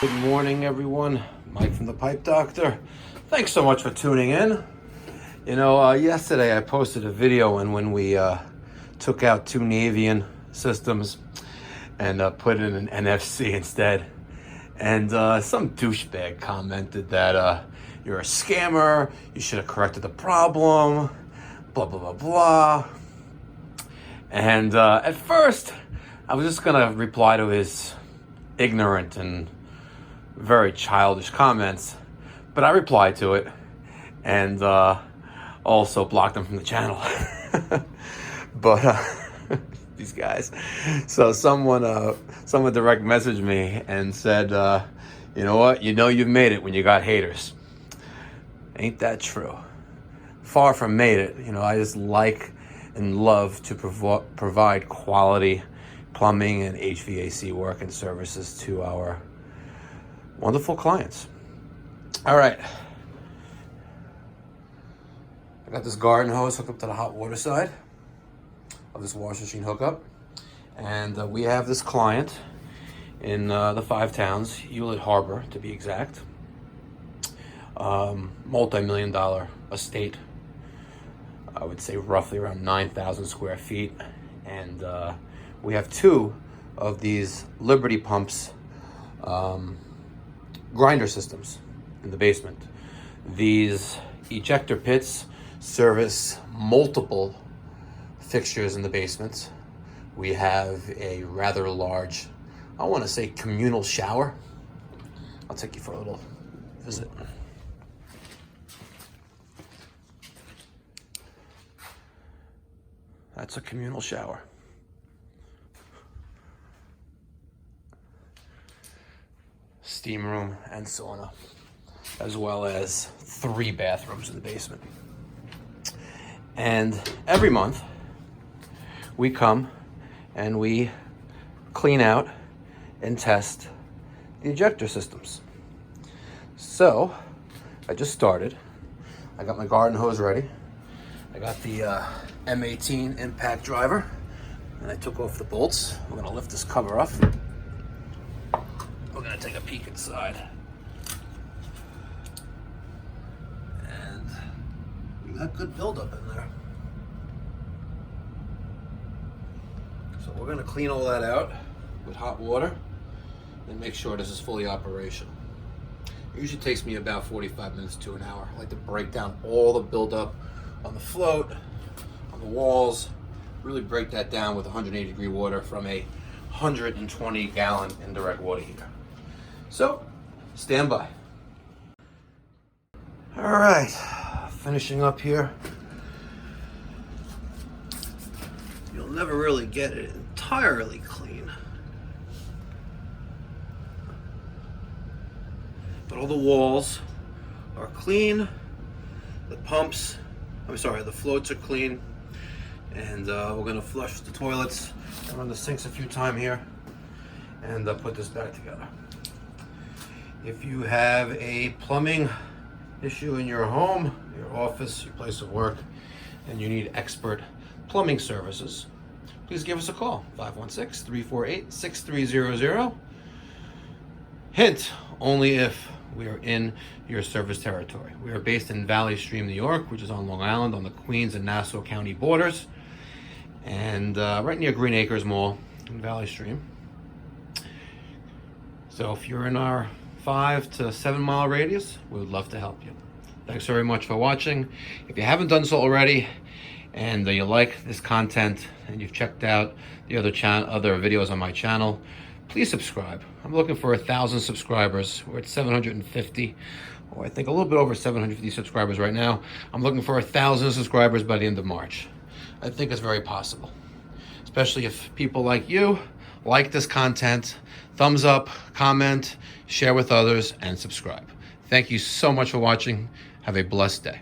Good morning, everyone. Mike from the Pipe Doctor. Thanks so much for tuning in. You know, yesterday I posted a video when we took out two Navian systems and put in an NFC instead. And some douchebag commented that you're a scammer, you should have corrected the problem, blah, blah, blah, blah. And at first, I was just gonna reply to his ignorant and very childish comments, but I replied to it and also blocked him from the channel. But these guys. So someone direct messaged me and said, you know what? You know you've made it when you got haters. Ain't that true? Far from made it. You know, I just like and love to provide quality plumbing and HVAC work and services to our wonderful clients. All right. I got this garden hose hooked up to the hot water side of this wash machine hookup. And we have this client in the 5 towns, Hewlett Harbor to be exact. Multi-million-dollar estate. I would say roughly around 9,000 square feet. And we have 2 of these Liberty Pumps grinder systems in the basement. These ejector pits service multiple fixtures in the basement. We have a rather large, I want to say, communal shower. I'll take you for a little visit. That's a communal shower. Steam room and sauna, as well as 3 bathrooms in the basement. And every month we come and we clean out and test the ejector systems. So I just started. I got my garden hose ready. I got the M18 impact driver, and I took off the bolts. We're gonna lift this cover off. We're gonna take a peek inside. And we got good buildup in there. So we're gonna clean all that out with hot water and make sure this is fully operational. It usually takes me about 45 minutes to an hour. I like to break down all the buildup on the float, on the walls, really break that down with 180 degree water from a 120 gallon indirect water heater. So, stand by. All right, finishing up here. You'll never really get it entirely clean, but all the walls are clean. The pumps, the floats are clean, and we're gonna flush the toilets and run the sinks a few times here, and put this back together. If you have a plumbing issue in your home, your office, your place of work, and you need expert plumbing services, please give us a call, 516-348-6300. Hint, only if we are in your service territory. We are based in Valley Stream, New York, which is on Long Island on the Queens and Nassau County borders, and right near Green Acres Mall in Valley Stream. So if you're in our 5 to 7 mile radius, we would love to help you. Thanks very much for watching. If you haven't done so already, and you like this content, and you've checked out the other videos on my channel, please subscribe. I'm looking for 1,000 subscribers. We're at 750, or I think a little bit over 750 subscribers right now. I'm looking for 1,000 subscribers by the end of March. I think it's very possible, especially if people like you like this content. Thumbs up, comment, share with others, and subscribe. Thank you so much for watching. Have a blessed day.